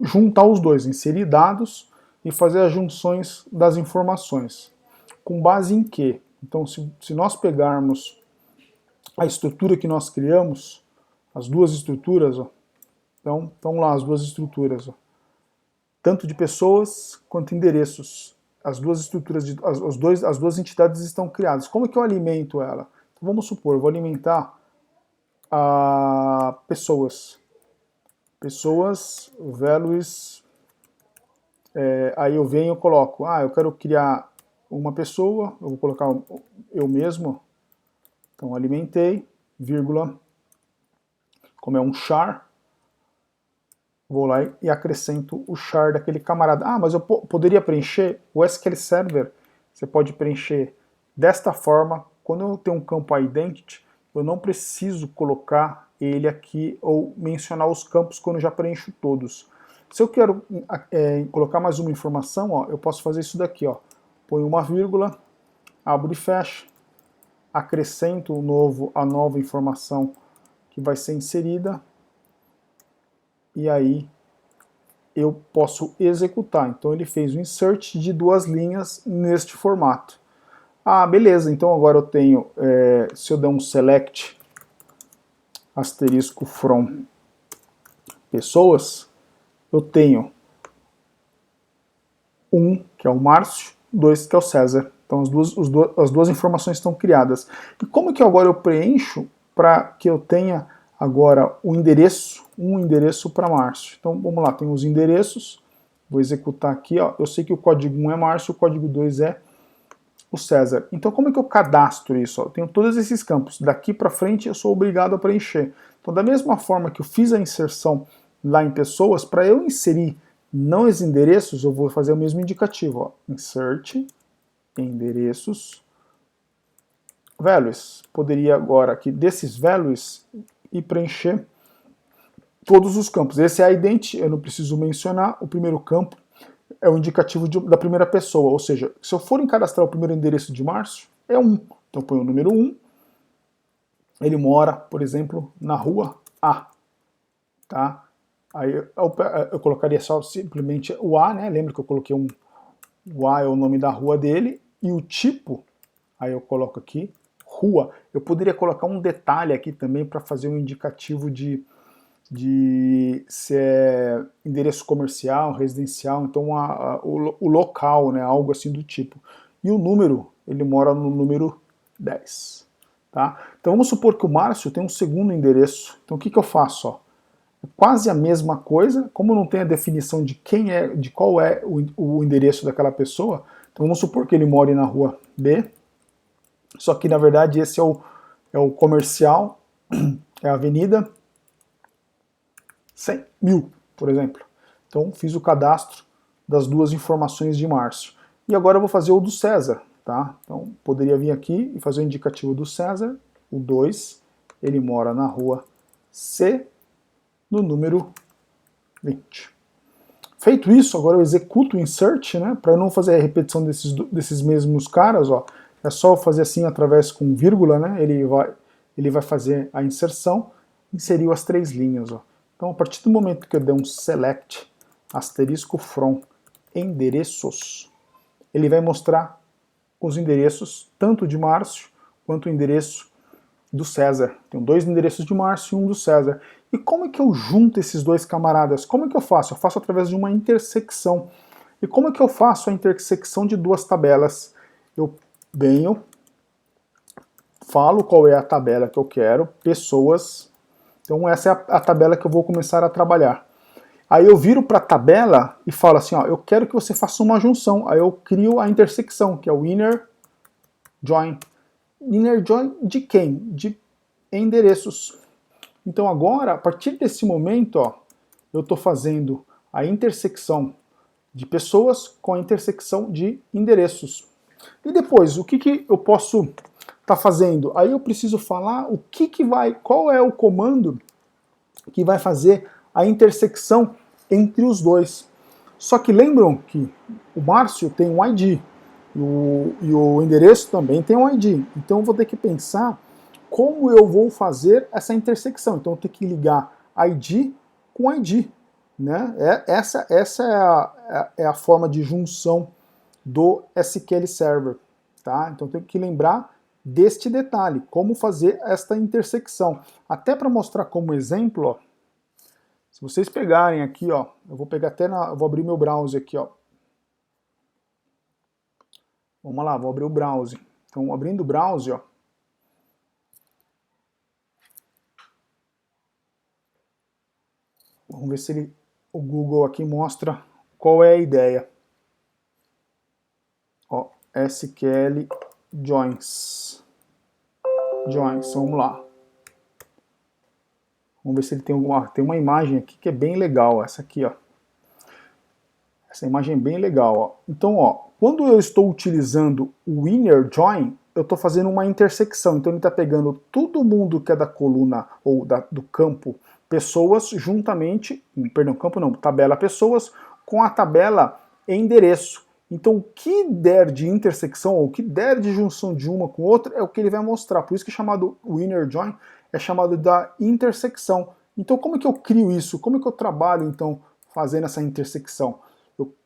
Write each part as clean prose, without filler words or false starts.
juntar os dois, inserir dados e fazer as junções das informações. Com base em quê? Então, se nós pegarmos a estrutura que nós criamos, as duas estruturas, ó, então vamos lá, as duas estruturas, ó, tanto de pessoas quanto endereços. As duas estruturas, as duas entidades estão criadas. Como é que eu alimento ela? Então, vamos supor, eu vou alimentar a pessoas. Pessoas, values, aí eu venho e coloco, eu quero criar uma pessoa, eu vou colocar eu mesmo, então alimentei, vírgula, como é um char, vou lá e acrescento o char daquele camarada. Mas eu poderia preencher o SQL Server, você pode preencher desta forma. Quando eu tenho um campo identity, eu não preciso colocar ele aqui ou mencionar os campos quando eu já preencho todos. Se eu quero colocar mais uma informação, ó, eu posso fazer isso daqui, ó. Põe uma vírgula, abro e fecho, acrescento a nova informação que vai ser inserida, e aí eu posso executar. Então ele fez o insert de 2 linhas neste formato. Beleza, então agora eu tenho, se eu der um select asterisco from pessoas, eu tenho 1, que é o Márcio, 2, que é o César. Então as duas informações estão criadas. E como que agora eu preencho para que eu tenha agora um endereço para Márcio? Então vamos lá, tem os endereços, vou executar aqui, ó. Eu sei que o código 1 é Márcio, o código 2 é o César. Então como é que eu cadastro isso? Eu tenho todos esses campos. Daqui para frente eu sou obrigado a preencher. Então da mesma forma que eu fiz a inserção lá em pessoas, para eu inserir não os endereços, eu vou fazer o mesmo indicativo. Ó. Insert endereços values. Poderia agora aqui desses values e preencher todos os campos. Esse é a ident, eu não preciso mencionar. O primeiro campo é o indicativo da primeira pessoa, ou seja, se eu for cadastrar o primeiro endereço de Márcio, é 1. Então eu ponho o número 1, ele mora, por exemplo, na rua A. Tá? Aí eu colocaria só simplesmente o A, né? Lembra que eu coloquei o A é o nome da rua dele, e o tipo, aí eu coloco aqui, rua. Eu poderia colocar um detalhe aqui também para fazer um indicativo de se é endereço comercial, residencial, então o local, né, algo assim do tipo. E o número, ele mora no número 10. Tá? Então vamos supor que o Márcio tem um segundo endereço. Então o que eu faço? Ó? É quase a mesma coisa, como não tem a definição de qual é o endereço daquela pessoa, então vamos supor que ele mora na rua B, só que na verdade esse é o comercial, é a avenida 100.000, por exemplo. Então fiz o cadastro das duas informações de Márcio. E agora eu vou fazer o do César. Tá? Então poderia vir aqui e fazer o indicativo do César, o 2, ele mora na rua C, no número 20. Feito isso, agora eu executo o insert, né, para eu não fazer a repetição desses mesmos caras, ó, é só fazer assim através com vírgula, né, ele vai fazer a inserção, inseriu as 3 linhas. Ó. Então a partir do momento que eu der um select asterisco from endereços, ele vai mostrar os endereços tanto de Márcio quanto o endereço do César. Tem 2 endereços de Márcio e um do César. E como é que eu junto esses 2 camaradas? Como é que eu faço? Eu faço através de uma intersecção. E como é que eu faço a intersecção de 2 tabelas? Eu venho, falo qual é a tabela que eu quero, pessoas. Então essa é a tabela que eu vou começar a trabalhar. Aí eu viro para a tabela e falo assim, ó, eu quero que você faça uma junção. Aí eu crio a intersecção, que é o inner join. Inner join de quem? De endereços. Então agora, a partir desse momento, ó, eu estou fazendo a intersecção de pessoas com a intersecção de endereços. E depois, o que eu posso estar fazendo? Aí eu preciso falar qual é o comando que vai fazer a intersecção entre os 2. Só que lembram que o Márcio tem um ID e o endereço também tem um ID. Então eu vou ter que pensar como eu vou fazer essa intersecção. Então eu tenho que ligar ID com ID. né? Essa é a forma de junção do SQL Server, tá? Então tem que lembrar deste detalhe, como fazer esta intersecção. Até para mostrar como exemplo, ó, se vocês pegarem aqui, ó, eu vou pegar eu vou abrir meu browser aqui, ó. Vamos lá, vou abrir o browser. Então, abrindo o browser, ó, vamos ver se o Google aqui mostra qual é a ideia. Ó, SQL Joins. Joins, vamos lá. Vamos ver se ele tem tem uma imagem aqui que é bem legal, essa aqui, ó. Essa imagem é bem legal, ó. Então, ó, quando eu estou utilizando o inner join, eu estou fazendo uma intersecção. Então ele está pegando todo mundo que é da coluna ou do campo pessoas juntamente, perdão, campo não, tabela pessoas com a tabela endereço. Então o que der de intersecção ou o que der de junção de uma com outra é o que ele vai mostrar. Por isso que é chamado o inner join, é chamado da intersecção. Então como é que eu crio isso? Como é que eu trabalho então fazendo essa intersecção?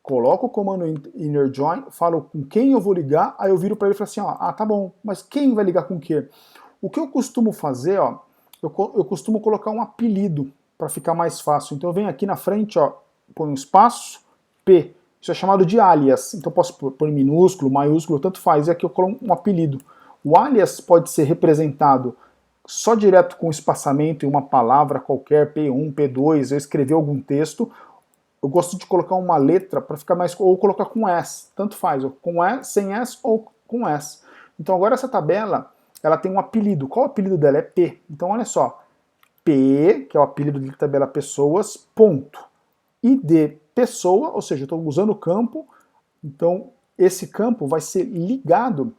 Coloco o comando inner join, falo com quem eu vou ligar, aí eu viro para ele e falo assim, ó, tá bom, mas quem vai ligar com o quê? O que eu costumo fazer, ó, eu costumo colocar um apelido para ficar mais fácil. Então eu venho aqui na frente, ó, põe um espaço, P, isso é chamado de alias. Então eu posso pôr minúsculo, maiúsculo, tanto faz, e aqui eu coloco um apelido. O alias pode ser representado só direto com espaçamento em uma palavra qualquer, P1, P2, eu escrever algum texto. Eu gosto de colocar uma letra para ficar mais... ou colocar com S, tanto faz, com S, sem S ou com S. Então agora essa tabela, ela tem um apelido. Qual o apelido dela? É P. Então olha só, P, que é o apelido de tabela pessoas, ponto. ID pessoa, ou seja, eu estou usando o campo, então esse campo vai ser ligado,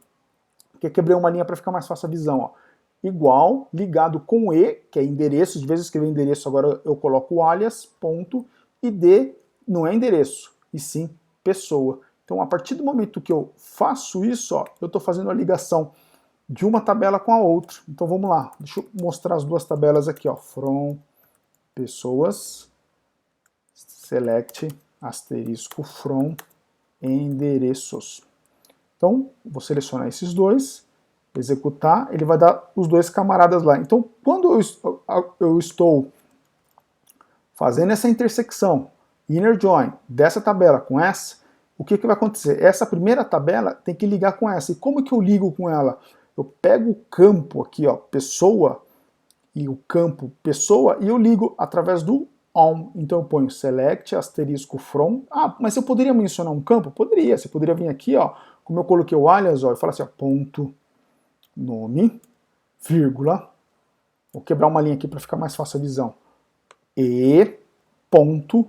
que eu quebrei uma linha para ficar mais fácil a visão, ó. Igual, ligado com E, que é endereço, de vez eu escrever endereço, agora eu coloco o alias, ponto, ID não é endereço, e sim pessoa. Então, a partir do momento que eu faço isso, ó, eu estou fazendo a ligação de uma tabela com a outra. Então, vamos lá. Deixa eu mostrar as duas tabelas aqui, ó. From pessoas, select, asterisco, from endereços. Então, vou selecionar esses dois, executar, ele vai dar os dois camaradas lá. Então, quando eu estou fazendo essa intersecção, inner join, dessa tabela com essa, o que vai acontecer? Essa primeira tabela tem que ligar com essa. E como que eu ligo com ela? Eu pego o campo aqui, ó, pessoa, e o campo pessoa, e eu ligo através do on. Então eu ponho select, asterisco from. Ah, mas eu poderia mencionar um campo? Poderia. Você poderia vir aqui, ó, como eu coloquei o alias, ó, e falar assim, ó, ponto, nome, vírgula. Vou quebrar uma linha aqui para ficar mais fácil a visão. E ponto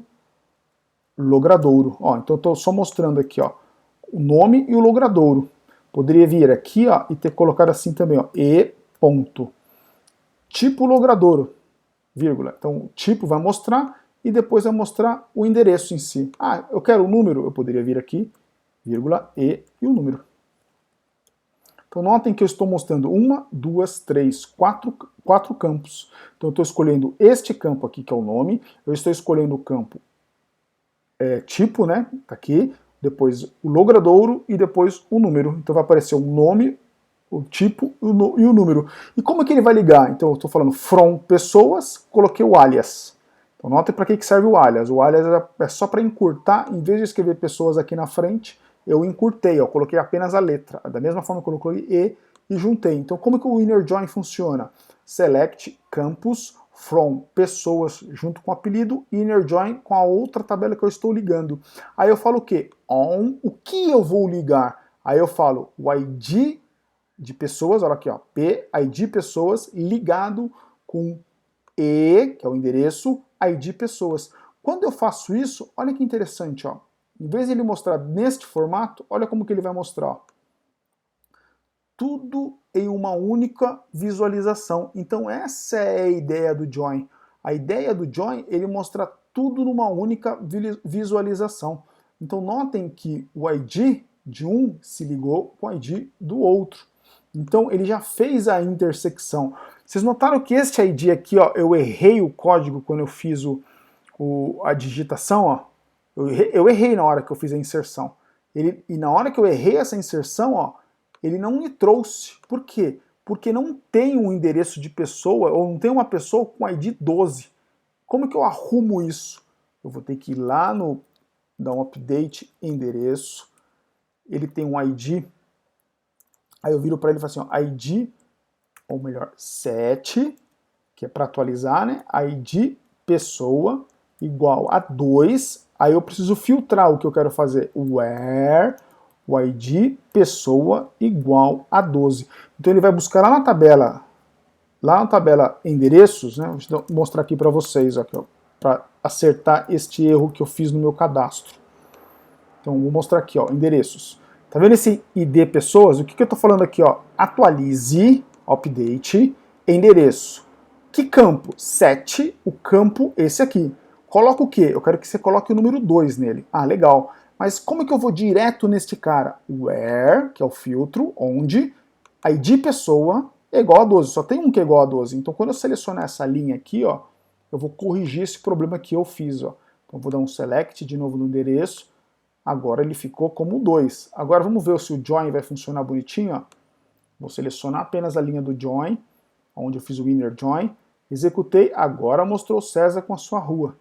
logradouro. Ó, então eu estou só mostrando aqui, ó, o nome e o logradouro. Poderia vir aqui, ó, e ter colocado assim também, ó, e ponto tipo logradouro, vírgula. Então o tipo vai mostrar e depois vai mostrar o endereço em si. Ah, eu quero o número, eu poderia vir aqui, vírgula, e o número. Então notem que eu estou mostrando 1, 2, 3, 4 campos. Então eu estou escolhendo este campo aqui, que é o nome, eu estou escolhendo o campo tipo, né, tá aqui, depois o logradouro e depois o número. Então vai aparecer o nome, o tipo e o número. E como é que ele vai ligar? Então eu estou falando from pessoas, coloquei o alias. Então notem para que serve o alias. O alias é só para encurtar, em vez de escrever pessoas aqui na frente, eu encurtei, ó, coloquei apenas a letra. Da mesma forma que eu coloquei e juntei. Então como que o inner join funciona? Select campus from pessoas junto com o apelido, inner join com a outra tabela que eu estou ligando. Aí eu falo o quê? On, o que eu vou ligar? Aí eu falo o ID de pessoas, olha aqui, ó, P, ID pessoas, ligado com E, que é o endereço, ID pessoas. Quando eu faço isso, olha que interessante, ó. Em vez de ele mostrar neste formato, olha como que ele vai mostrar, ó. Tudo em uma única visualização. Então essa é a ideia do join. A ideia do join, ele mostra tudo numa única visualização. Então notem que o ID de um se ligou com o ID do outro. Então ele já fez a intersecção. Vocês notaram que este ID aqui, ó, eu errei o código quando eu fiz a digitação, ó, eu errei na hora que eu fiz a inserção. E na hora que eu errei essa inserção, ó, ele não me trouxe. Por quê? Porque não tem um endereço de pessoa, ou não tem uma pessoa com ID 12. Como que eu arrumo isso? Eu vou ter que ir lá no, dar um update endereço, ele tem um ID, aí eu viro para ele e falo assim, ó, ID, ou melhor, set, que é para atualizar, né? ID pessoa igual a 2, aí eu preciso filtrar o que eu quero fazer, where o ID pessoa igual a 12. Então ele vai buscar lá na tabela endereços, né? Vou mostrar aqui para vocês, para acertar este erro que eu fiz no meu cadastro. Então vou mostrar aqui, ó, endereços. Tá vendo esse ID pessoas? O que eu estou falando aqui, ó? Atualize, update, endereço. Que campo? Set, o campo esse aqui. Coloca o quê? Eu quero que você coloque o número 2 nele. Ah, legal. Mas como é que eu vou direto neste cara? Where, que é o filtro, onde, ID pessoa é igual a 12. Só tem um que é igual a 12. Então quando eu selecionar essa linha aqui, ó, eu vou corrigir esse problema que eu fiz, ó. Então vou dar um select de novo no endereço. Agora ele ficou como 2. Agora vamos ver se o join vai funcionar bonitinho, ó. Vou selecionar apenas a linha do join, onde eu fiz o inner join. Executei, agora mostrou César com a sua rua.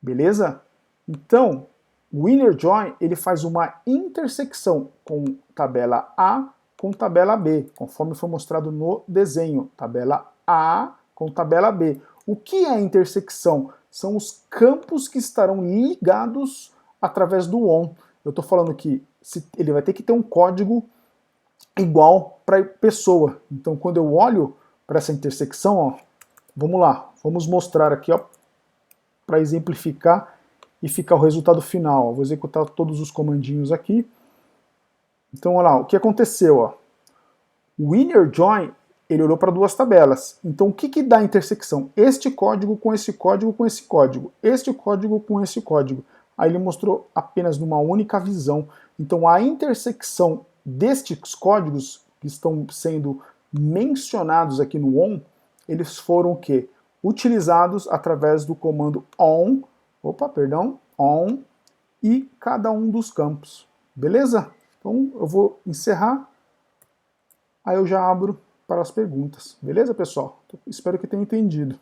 Beleza? Então, o inner join, ele faz uma intersecção com tabela A com tabela B, conforme foi mostrado no desenho. Tabela A com tabela B. O que é a intersecção? São os campos que estarão ligados através do ON. Eu estou falando que ele vai ter que ter um código igual para pessoa. Então, quando eu olho para essa intersecção, ó, vamos lá, vamos mostrar aqui, ó, para exemplificar e ficar o resultado final. Vou executar todos os comandinhos aqui. Então, olha lá, o que aconteceu? Ó? O inner join, ele olhou para duas tabelas. Então, o que dá a intersecção? Este código com esse código com esse código. Este código com esse código. Aí ele mostrou apenas numa única visão. Então, a intersecção destes códigos que estão sendo mencionados aqui no ON, eles foram o quê? Utilizados através do comando ON, ON e cada um dos campos. Beleza? Então eu vou encerrar, aí eu já abro para as perguntas. Beleza, pessoal? Espero que tenham entendido.